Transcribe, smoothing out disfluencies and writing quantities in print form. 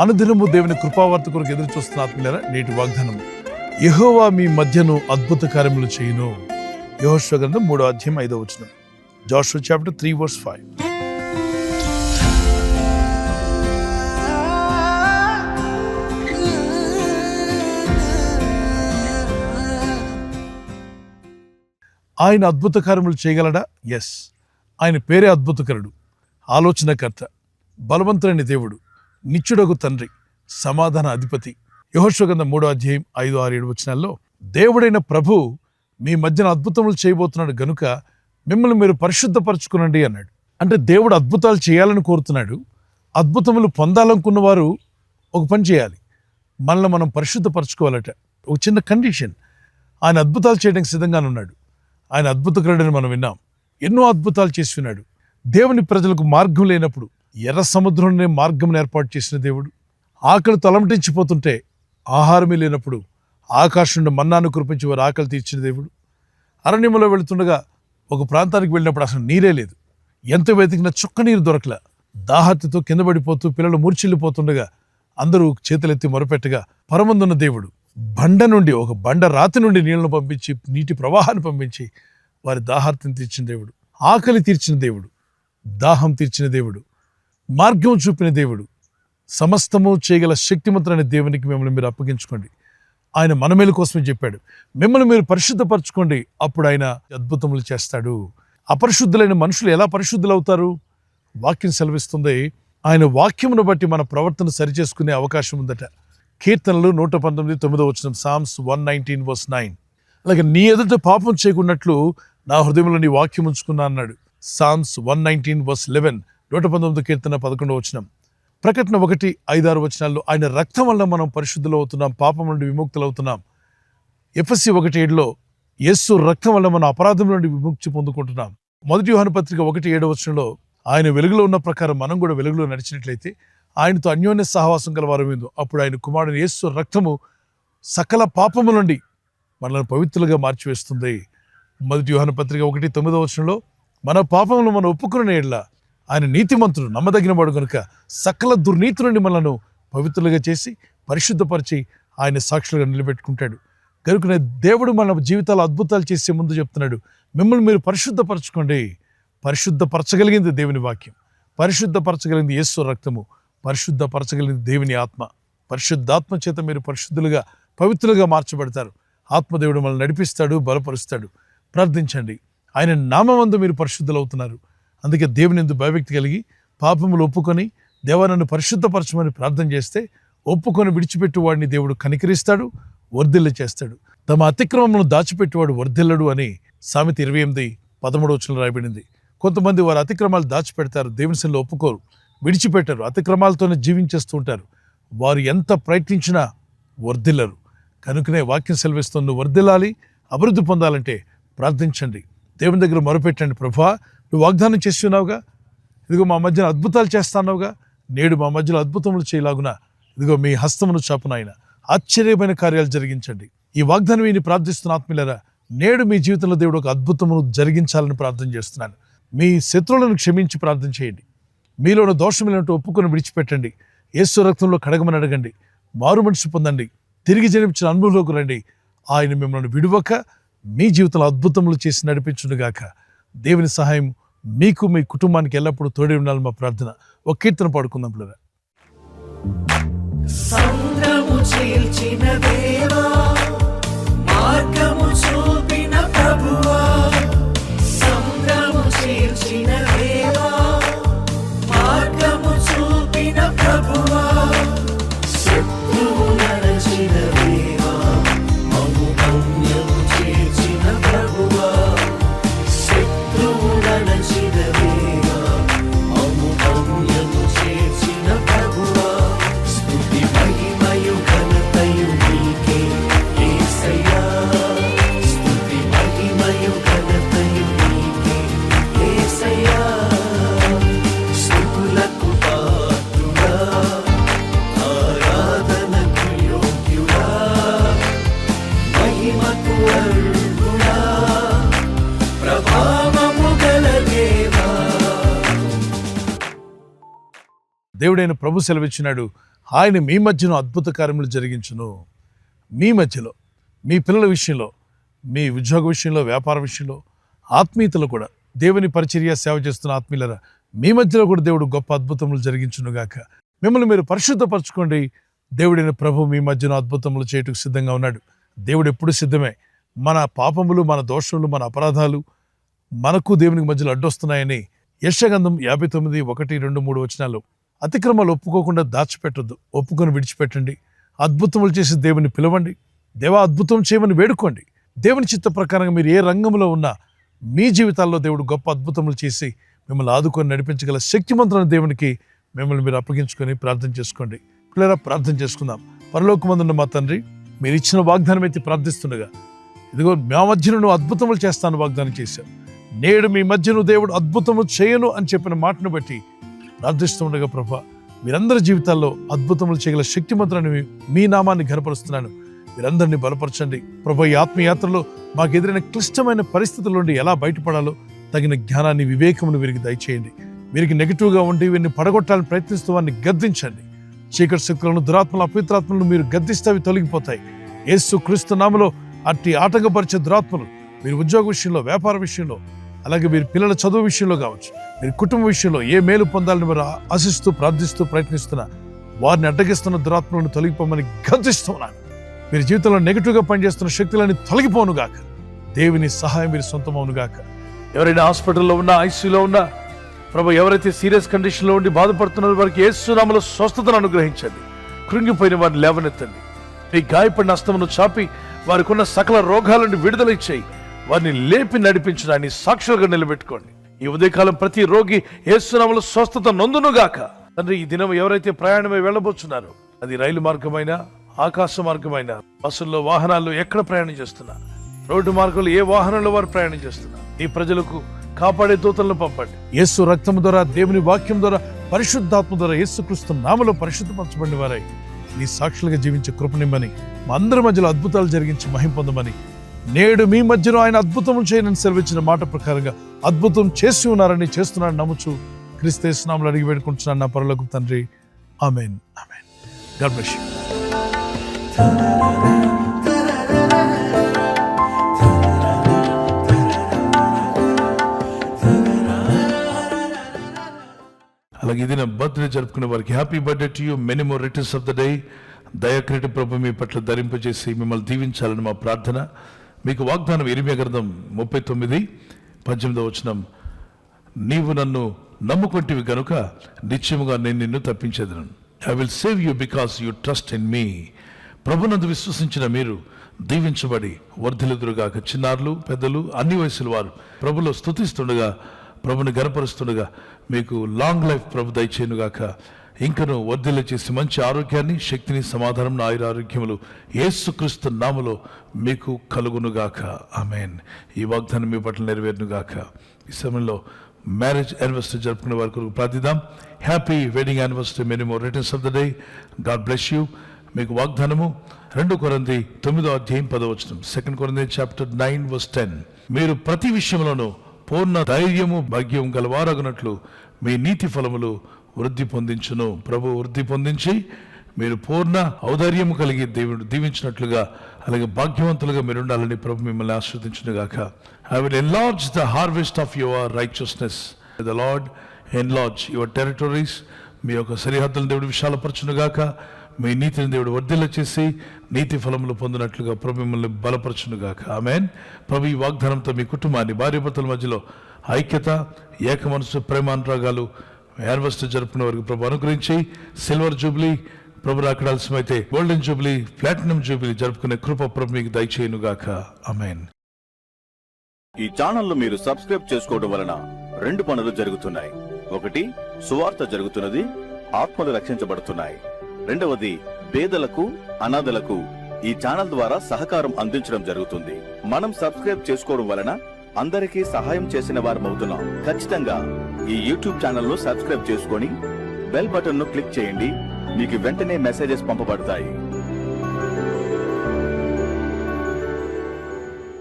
అనుదినము దేవుని కృపావార్త కొరకు ఎదురు చూస్తున్న ఆత్మీయులారా, నేటి వాగ్దానము, యెహోవా మీ మధ్యను అద్భుత కార్యములు చేయును. యెహోషువ గ్రంథం 3వ అధ్యాయం 5వ వచనం. Joshua chapter 3 verse 5. ఆయన అద్భుత కార్యములు చేయగలడా? ఎస్. ఆయన పేరే అద్భుతకరుడు, ఆలోచనకర్త, బలవంతుడైన దేవుడు, నిత్యుడగు తండ్రి, సమాధాన అధిపతి. యెహోషువ గ్రంథం 3వ అధ్యాయం 5, 6, 7 వచనాల్లో దేవుడైన ప్రభు మీ మధ్యన అద్భుతములు చేయబోతున్నాడు గనుక మిమ్మల్ని మీరు పరిశుద్ధపరచుకునండి అన్నాడు. అంటే దేవుడు అద్భుతాలు చేయాలని కోరుతున్నాడు. అద్భుతములు పొందాలనుకున్న వారు ఒక పని చేయాలి, మనల్ని మనం పరిశుద్ధపరచుకోవాలట. ఒక చిన్న కండిషన్. ఆయన అద్భుతాలు చేయడానికి సిద్ధంగానే ఉన్నాడు. ఆయన అద్భుతకరుడని మనం విన్నాం. ఎన్నో అద్భుతాలు చేసి ఉన్నాడు. దేవుని ప్రజలకు మార్గం లేనప్పుడు ఎర్ర సముద్రంలోనే మార్గం ఏర్పాటు చేసిన దేవుడు. ఆకలి తలమటించిపోతుంటే ఆహారమే లేనప్పుడు ఆకాశం నుండి మన్నాను కురిపించి వారు ఆకలి తీర్చిన దేవుడు. అరణ్యంలో వెళుతుండగా ఒక ప్రాంతానికి వెళ్ళినప్పుడు అసలు నీరే లేదు. ఎంత వెతికినా చుక్క నీరు దొరకలా. దాహత్తుతో కింద పడిపోతూ పిల్లలు మూర్చిల్లిపోతుండగా అందరూ చేతులెత్తి మొరపెట్టగా పరమందున్న దేవుడు ఒక బండ రాతి నుండి నీళ్లను పంపించి, నీటి ప్రవాహాన్ని పంపించి వారి దాహార్తిని తీర్చిన దేవుడు, ఆకలి తీర్చిన దేవుడు, దాహం తీర్చిన దేవుడు, మార్గం చూపిన దేవుడు, సమస్తము చేయగల శక్తిమంతుడైన దేవునికి మిమ్మల్ని మీరు అప్పగించుకోండి. ఆయన మన మేలు కోసమే చెప్పాడు, మిమ్మల్ని మీరు పరిశుద్ధపరచుకోండి, అప్పుడు ఆయన అద్భుతములు చేస్తాడు. అపరిశుద్ధులైన మనుషులు ఎలా పరిశుద్ధులు అవుతారు? వాక్యం సెలవిస్తుంది, ఆయన వాక్యమును బట్టి మన ప్రవర్తన సరిచేసుకునే అవకాశం ఉందట. కీర్తనలు 119, 9వ వచనం, Psalms 119 verse 9. అలాగే నీ ఎదుట పాపం చేయకున్నట్లు నా హృదయంలో నీ వాక్యం ఉంచుకున్నా అన్నాడు. Psalms 119 verse 11, 119వ కీర్తన 11వ వచనం. ప్రకటన 1, 5, 6 వచనాల్లో ఆయన రక్తం వల్ల మనం పరిశుద్ధులు అవుతున్నాం, పాపం నుండి విముక్తులు అవుతున్నాం. ఎఫెసీ 1:7లో యేసు రక్తం వల్ల మన అపరాధం నుండి విముక్తి పొందుకుంటున్నాం. 1 యోహాను పత్రిక 1:7 వచనంలో ఆయన వెలుగులో ఉన్న ప్రకారం మనం కూడా వెలుగులో నడిచినట్లయితే ఆయనతో అన్యోన్య సహవాసం కలవారమేందు అప్పుడు ఆయన కుమారుని యేసు రక్తము సకల పాపము నుండి మనల్ని పవిత్రులుగా మార్చివేస్తుంది. 1 యోహాను పత్రిక 1:9 వచనంలో మన పాపములను మనం ఒప్పుకునే యెడల ఆయన నీతిమంతుడు, నమ్మదగిన వాడు కనుక సకల దుర్నీతి నుండి మనలను పవిత్రులుగా చేసి పరిశుద్ధపరిచి ఆయన సాక్షులుగా నిలబెట్టుకుంటాడు. కనుకనే దేవుడు మన జీవితాలు అద్భుతాలు చేసే ముందు చెప్తున్నాడు, మిమ్మల్ని మీరు పరిశుద్ధపరచుకోండి. పరిశుద్ధపరచగలిగింది దేవుని వాక్యం, పరిశుద్ధపరచగలిగింది యేసు రక్తము, పరిశుద్ధపరచగలిగింది దేవుని ఆత్మ. పరిశుద్ధాత్మ చేత మీరు పరిశుద్ధులుగా, పవిత్రులుగా మార్చబడతారు. ఆత్మదేవుడు మనల్ని నడిపిస్తాడు, బలపరుస్తాడు. ప్రార్థించండి. ఆయన నామమందు మీరు పరిశుద్ధులు అవుతున్నారు. అందుకే దేవుని యందు భయభక్తి కలిగి పాపములు ఒప్పుకొని దేవా నన్ను పరిశుద్ధపరచమని ప్రార్థన చేస్తే ఒప్పుకొని విడిచిపెట్టు వాడిని దేవుడు కనికరిస్తాడు, వర్ధిల్ల చేస్తాడు. తమ అతిక్రమములను దాచిపెట్టేవాడు వర్ధిల్లడు అని సామెత 28:13 వచనంలో రాయబడింది. కొంతమంది వారి అతిక్రమాలు దాచిపెడతారు, దేవుని సన్నిధిలో ఒప్పుకోరు, విడిచిపెట్టరు, అతిక్రమాలతోనే జీవించేస్తూ ఉంటారు. వారు ఎంత ప్రయత్నించినా వర్ధిల్లరు. కనుకనే వాక్యం సెలవిస్తుంది, నువ్వు వర్ధిల్లాలి, అభివృద్ధి పొందాలంటే ప్రార్థించండి, దేవుని దగ్గర మొరపెట్టండి. ప్రభువా, నువ్వు వాగ్దానం చేస్తున్నావుగా, ఇదిగో మా మధ్యన అద్భుతాలు చేస్తున్నావుగా, నేడు మా మధ్యలో అద్భుతములు చేయలాగున ఇదిగో మీ హస్తమును చాపున ఆయన ఆశ్చర్యమైన కార్యాలు జరిగించండి. ఈ వాగ్దానం విని ప్రార్థిస్తున్న ఆత్మీయులారా, నేడు మీ జీవితంలో దేవుడు ఒక అద్భుతమును జరిగించాలని ప్రార్థన చేస్తున్నాను. మీ శత్రువులను క్షమించి ప్రార్థన చేయండి. మీలోని దోషం లేనట్టు ఒప్పుకొని విడిచిపెట్టండి. యేసు రక్తంలో కడగమని అడగండి. మారు మనసు పొందండి. తిరిగి జన్మించిన అనుభవంలోకి రండి. ఆయన మిమ్మల్ని విడువక మీ జీవితంలో అద్భుతములు చేసి నడిపించునుగాక. దేవుని సహాయం మీకు, మీ కుటుంబానికి ఎల్లప్పుడూ తోడే ఉండాలని మా ప్రార్థన. ఒక కీర్తన పాడుకుందాం పిల్లరా. సంద్రము చీల్చిన దేవా, మార్గము చూపిన ప్రభువా, సంద్రము చీల్చిన దేవా, మార్గము చూపిన ప్రభువా, శత్రువు నడచిన దేవా, మమ్ము గమ్యము చేర్చిన ప్రభువా, శత్రువు నడచిన దేవా, మమ్ము గమ్యము చేర్చిన ప్రభువా, స్తుతి మహిమయు ఘనతయు నీకే యేసయ్యా, స్తుతి మహిమయు ఘనతయు నీకే యేసయ్యా, స్తుతులకు పాత్రుడా, ఆరాధనకు యోగ్యుడా, మహిమకు అర్హుడా, ప్రభావము గల దేవా. దేవుడైన ప్రభు సెలవిచ్చినాడు, ఆయన మీ మధ్యలో అద్భుత కార్యములు జరిగించును. మీ మధ్యలో, మీ పిల్లల విషయంలో, మీ ఉద్యోగ విషయంలో, వ్యాపార విషయంలో, ఆత్మీయతలో కూడా, దేవుని పరిచర్య సేవ చేస్తున్న ఆత్మీయులరా, మీ మధ్యలో కూడా దేవుడు గొప్ప అద్భుతములు జరిగించునుగాక. మిమ్మల్ని మీరు పరిశుద్ధపరచుకోండి. దేవుడైన ప్రభు మీ మధ్యన అద్భుతములు చేయటకు సిద్ధంగా ఉన్నాడు. దేవుడు ఎప్పుడు సిద్ధమే. మన పాపములు, మన దోషములు, మన అపరాధాలు మనకు దేవునికి మధ్యలో అడ్డొస్తున్నాయని యెషయా 59, 1, 2, 3 వచనాలు. అతిక్రమాలు ఒప్పుకోకుండా దాచిపెట్టొద్దు, ఒప్పుకొని విడిచిపెట్టండి. అద్భుతములు చేసి దేవుని పిలవండి. దేవా అద్భుతం చేయమని వేడుకోండి. దేవుని చిత్త ప్రకారంగా మీరు ఏ రంగంలో ఉన్నా మీ జీవితాల్లో దేవుడు గొప్ప అద్భుతములు చేసి మిమ్మల్ని ఆదుకొని నడిపించగల శక్తిమంతులైన దేవునికి మిమ్మల్ని మీరు అప్పగించుకొని ప్రార్థన చేసుకోండి. పిల్లరా, ప్రార్థన చేసుకుందాం. పరలోకమందున్న మా తండ్రి, మీరు ఇచ్చిన వాగ్దానం అయితే ప్రార్థిస్తుండగా, ఇదిగో మా మధ్యను నువ్వు అద్భుతములు చేస్తాను వాగ్దానం చేశావు. నేడు మీ మధ్యను దేవుడు అద్భుతము చేయను అని చెప్పిన మాటను బట్టి ప్రార్థిస్తుండగా ప్రభా, మీరందరి జీవితాల్లో అద్భుతములు చేయగల శక్తిమంతులని మీ నామాన్ని ఘనపరుస్తున్నాను. మీరందరినీ బలపరచండి ప్రభా. ఈ ఆత్మయాత్రలో మాకు ఎదురైన క్లిష్టమైన పరిస్థితుల నుండి ఎలా బయటపడాలో తగిన జ్ఞానాన్ని, వివేకమును వీరికి దయచేయండి. వీరికి నెగిటివ్గా ఉండి వీరిని పడగొట్టాలని ప్రయత్నిస్తూ వారిని గద్దించండి. చీకటి శక్తులను, దురాత్మలు, అపవిత్రాత్మలను మీరు గద్దిస్తే అవి తొలగిపోతాయి. యేసు క్రీస్తు నామములో అట్టి ఆటంకపరిచే దురాత్మలు మీరు ఉద్యోగ విషయంలో, వ్యాపార విషయంలో, అలాగే మీరు పిల్లల చదువు విషయంలో కావచ్చు, మీరు కుటుంబ విషయంలో ఏ మేలు పొందాలని మీరు ఆశిస్తూ ప్రార్థిస్తూ ప్రయత్నిస్తున్నా వారిని అడ్డగిస్తున్న దురాత్మలను తొలగిపోమని గద్దిస్తున్నాను. మీరు జీవితంలో నెగిటివ్గా పనిచేస్తున్న శక్తులని తొలగిపోనుగాక. దేవుని సహాయం మీరు సొంతమవునుగాక. ఎవరైనా హాస్పిటల్లో ఉన్నా, ఐసీయూలో ఉన్నా ప్రభు, ఎవరైతే సీరియస్ కండిషన్లో ఉండి బాధపడుతున్నారో వారికి యేసు నామములో స్వస్థతను అనుగ్రహించండి. కృంగిపోయిన వారిని లేవనెత్తండి. మీ గాయపడిన హస్తమును చాపి వారికి ఉన్న సకల రోగాల నుండి విడుదల ఇచ్చేయి. వారిని లేపి నడిపించడాన్ని సాక్షులుగా నిలబెట్టుకోండి. ఈ ఉదయకాలం ప్రతి రోగి యేసు నామములో స్వస్థత నొందునుగాక. తండ్రి, ఈ దినం ఎవరైతే ప్రయాణమై వెళ్ళబోతున్నారో, అది రైలు మార్గమైన, ఆకాశ మార్గమైన, బస్సుల్లో, వాహనాల్లో ఎక్కడ ప్రయాణం చేస్తున్నా, రోడ్డు మార్గంలో ఏ వాహనంలో వారు ప్రయాణం చేస్తున్నా, ఈ ప్రజలకు కాపాడే దూతలను పంపండి. యేసు రక్తము ద్వారా, దేవుని వాక్యం ద్వారా, పరిశుద్ధాత్మ ద్వారా యేసుక్రీస్తు నామములో పరిశుద్ధపరచబడిన వారై నీ సాక్షులుగా జీవించే కృపనిమ్మని, మా అందరి మధ్యలో అద్భుతాలు జరిగించి మహిమ పొందమని, నేడు మీ మధ్యలో ఆయన అద్భుతములు చేయనని సెలవిచ్చిన మాట ప్రకారంగా అద్భుతం చేసి ఉన్నారని, చేస్తున్నారని నమ్ముచు క్రీస్తు యేసు నామములో అడిగి వేడుకుంటున్నాను నా పరలోకపు తండ్రి. ఆమేన్, ఆమేన్. God bless you. అలాగే ఇది నా బర్త్డే జరుపుకునే వారికి happy birthday to you, many more returns of the day. దయాక్రీటి ప్రభు మీ పట్ల ధరింపజేసి మిమ్మల్ని దీవించాలని మా ప్రార్థన. మీకు వాగ్దానం ఇర్మియా గ్రంథం 39, 18వ వచనం. నీవు నన్ను నమ్ముకొంటివి గనుక నిశ్చయముగా నేను నిన్ను తప్పించేదను. I will save you because you trust in me. ప్రభునందు విశ్వసించిన మీరు దీవించబడి వర్ధిల్లుదురుగాక. చిన్నారులు, పెద్దలు, అన్ని వయసుల వారు ప్రభులో స్తుతిస్తుండగా, ప్రభుని గనపరుస్తుండగా మీకు లాంగ్ లైఫ్ ప్రభు దయచేయునుగాక. ఇంకను వర్ధిల్ల చేసి మంచి ఆరోగ్యాన్ని, శక్తిని, సమాధానం, ఆయురారోగ్యములు యేసుక్రీస్తు నామములో మీకు కలుగునుగాక. ఆమేన్. ఈ వాగ్దానం మీ పట్ల నెరవేరునుగాక. ఈ సమయంలో మ్యారేజ్ యానివర్సరీ జరుపుకునే వారి కొరకు ప్రార్థిద్దాం. Happy wedding anniversary, many more returns of the day. God bless you. మీకు వాగ్దానము 2 కొరింథీ 9వ అధ్యాయం 10వ వచనం. 2 కొరింథీ చాప్టర్ 9 verse 10. మీరు ప్రతి విషయంలోనూ పూర్ణ ధైర్యము, భాగ్యం గలవారగునట్లు మీ నీతి ఫలములు వృద్ధి పొందించును. ప్రభు వృద్ధి పొందించి మీరు పూర్ణ ఔదార్యము కలిగి దేవుడు దీవించినట్లుగా, అలాగే భాగ్యవంతులుగా మీరు ఉండాలని ప్రభు మిమ్మల్ని ఆశీర్వదించునుగాక. I will enlarge the harvest of your righteousness. The Lord enlarge your territories. మీ యొక్క సరిహద్దులను దేవుడు విశాలపరచునుగాక. మీ నీతిని దేవుడు వర్ధిల్ల చేసి నీతి ఫలములు పొందినట్లుగా ప్రభు మిమ్మల్ని బలపరచునుగాక. ఆమేన్. ప్రభు ఈ వాగ్దానంతో మీ కుటుంబాన్ని, భార్యాభర్తల మధ్యలో ఐక్యత, ఏక మనసు, ప్రేమానురాగాలు యానివర్సరీ జరుపుకునే వారికి ప్రభు అనుగ్రహించి సిల్వర్ జూబ్లీ, ప్రభు రాకడాల్సిమైతే గోల్డెన్ జూబ్లీ, ప్లాటినం జూబ్లీ జరుపుకునే కృప ప్రభు మీకు దయచేయునుగాక. ఆమేన్. ఈ ఛానల్ మీరు సబ్స్క్రైబ్ చేసుకోవడం వలన 2 పనులు జరుగుతున్నాయి. ఒకటి, సువార్త జరుగుతున్నది, ఆత్మలు రక్షించబడుతున్నాయి. రెండవది, పేదలకు, అనాథలకు ఈ ఛానల్ ద్వారా సహకారం అందించడం జరుగుతుంది. మనం సబ్స్క్రైబ్ చేసుకోవడం వలన అందరికీ సహాయం చేసిన వారమవుతున్నాం. ఖచ్చితంగా ఈ యూట్యూబ్ ఛానల్ ను సబ్స్క్రైబ్ చేసుకొని బెల్ బటన్ ను క్లిక్ చేయండి. మీకు వెంటనే మెసేజెస్ పంపబడతాయి.